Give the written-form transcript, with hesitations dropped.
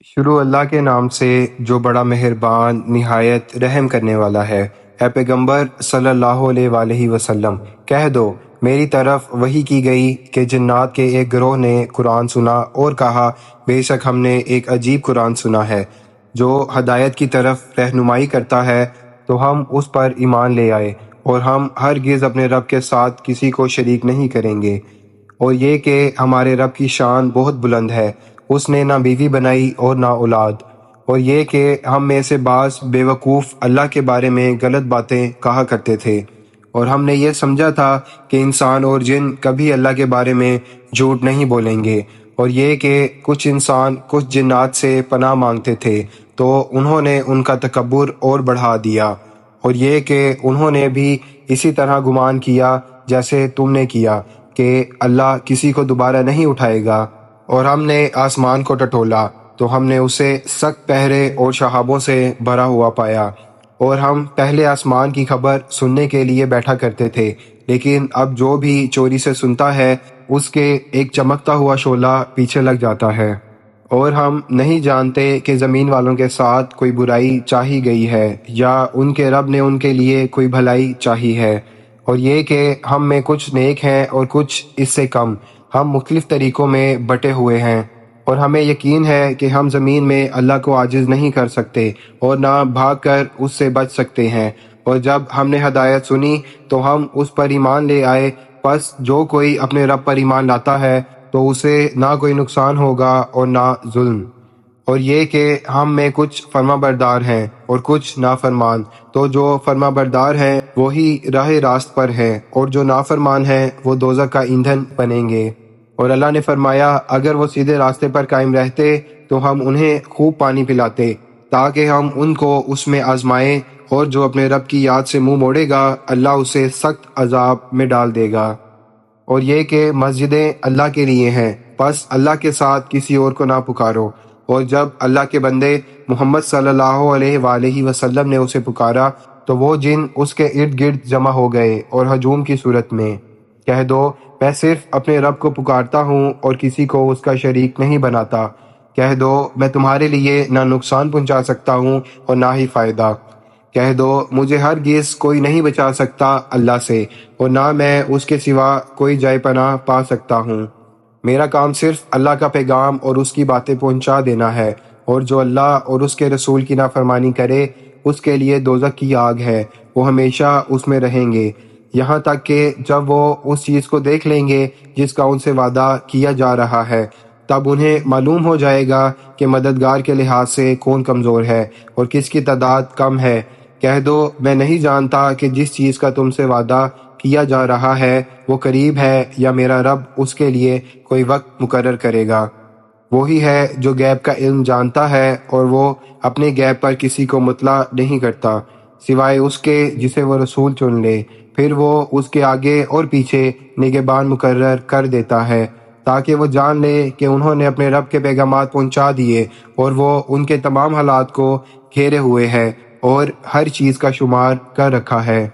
شروع اللہ کے نام سے جو بڑا مہربان نہایت رحم کرنے والا ہے۔ اے پیغمبر صلی اللہ علیہ وآلہ وسلم، کہہ دو میری طرف وحی کی گئی کہ جنات کے ایک گروہ نے قرآن سنا اور کہا بے شک ہم نے ایک عجیب قرآن سنا ہے جو ہدایت کی طرف رہنمائی کرتا ہے، تو ہم اس پر ایمان لے آئے اور ہم ہرگز اپنے رب کے ساتھ کسی کو شریک نہیں کریں گے۔ اور یہ کہ ہمارے رب کی شان بہت بلند ہے، اس نے نہ بیوی بنائی اور نہ اولاد۔ اور یہ کہ ہم میں سے بعض بے وقوف اللہ کے بارے میں غلط باتیں کہا کرتے تھے، اور ہم نے یہ سمجھا تھا کہ انسان اور جن کبھی اللہ کے بارے میں جھوٹ نہیں بولیں گے۔ اور یہ کہ کچھ انسان کچھ جنات سے پناہ مانگتے تھے، تو انہوں نے ان کا تکبر اور بڑھا دیا، اور یہ کہ انہوں نے بھی اسی طرح گمان کیا جیسے تم نے کیا کہ اللہ کسی کو دوبارہ نہیں اٹھائے گا۔ اور ہم نے آسمان کو ٹٹولا تو ہم نے اسے سخت پہرے اور شہابوں سے بھرا ہوا پایا، اور ہم پہلے آسمان کی خبر سننے کے لیے بیٹھا کرتے تھے، لیکن اب جو بھی چوری سے سنتا ہے اس کے ایک چمکتا ہوا شعلہ پیچھے لگ جاتا ہے۔ اور ہم نہیں جانتے کہ زمین والوں کے ساتھ کوئی برائی چاہی گئی ہے یا ان کے رب نے ان کے لیے کوئی بھلائی چاہی ہے۔ اور یہ کہ ہم میں کچھ نیک ہیں اور کچھ اس سے کم، ہم مختلف طریقوں میں بٹے ہوئے ہیں۔ اور ہمیں یقین ہے کہ ہم زمین میں اللہ کو عاجز نہیں کر سکتے اور نہ بھاگ کر اس سے بچ سکتے ہیں۔ اور جب ہم نے ہدایت سنی تو ہم اس پر ایمان لے آئے، پس جو کوئی اپنے رب پر ایمان لاتا ہے تو اسے نہ کوئی نقصان ہوگا اور نہ ظلم۔ اور یہ کہ ہم میں کچھ فرما بردار ہیں اور کچھ نافرمان، تو جو فرما بردار ہیں وہی راہ راست پر ہیں، اور جو نافرمان ہیں وہ دوزخ کا ایندھن بنیں گے۔ اور اللہ نے فرمایا اگر وہ سیدھے راستے پر قائم رہتے تو ہم انہیں خوب پانی پلاتے تاکہ ہم ان کو اس میں آزمائیں، اور جو اپنے رب کی یاد سے منہ موڑے گا اللہ اسے سخت عذاب میں ڈال دے گا۔ اور یہ کہ مسجدیں اللہ کے لیے ہیں، پس اللہ کے ساتھ کسی اور کو نہ پکارو۔ اور جب اللہ کے بندے محمد صلی اللہ علیہ وآلہ وسلم نے اسے پکارا تو وہ جن اس کے ارد گرد جمع ہو گئے اور ہجوم کی صورت میں۔ کہہ دو میں صرف اپنے رب کو پکارتا ہوں اور کسی کو اس کا شریک نہیں بناتا۔ کہہ دو میں تمہارے لیے نہ نقصان پہنچا سکتا ہوں اور نہ ہی فائدہ۔ کہہ دو مجھے ہرگز کوئی نہیں بچا سکتا اللہ سے، اور نہ میں اس کے سوا کوئی جائے پناہ پا سکتا ہوں۔ میرا کام صرف اللہ کا پیغام اور اس کی باتیں پہنچا دینا ہے، اور جو اللہ اور اس کے رسول کی نافرمانی کرے اس کے لیے دوزخ کی آگ ہے، وہ ہمیشہ اس میں رہیں گے، یہاں تک کہ جب وہ اس چیز کو دیکھ لیں گے جس کا ان سے وعدہ کیا جا رہا ہے، تب انہیں معلوم ہو جائے گا کہ مددگار کے لحاظ سے کون کمزور ہے اور کس کی تعداد کم ہے۔ کہہ دو میں نہیں جانتا کہ جس چیز کا تم سے وعدہ کیا جا رہا ہے وہ قریب ہے یا میرا رب اس کے لیے کوئی وقت مقرر کرے گا۔ وہی ہے جو غیب کا علم جانتا ہے، اور وہ اپنے غیب پر کسی کو مطلع نہیں کرتا سوائے اس کے جسے وہ رسول چن لے، پھر وہ اس کے آگے اور پیچھے نگہبان مقرر کر دیتا ہے تاکہ وہ جان لے کہ انہوں نے اپنے رب کے پیغامات پہنچا دیے، اور وہ ان کے تمام حالات کو گھیرے ہوئے ہے اور ہر چیز کا شمار کر رکھا ہے۔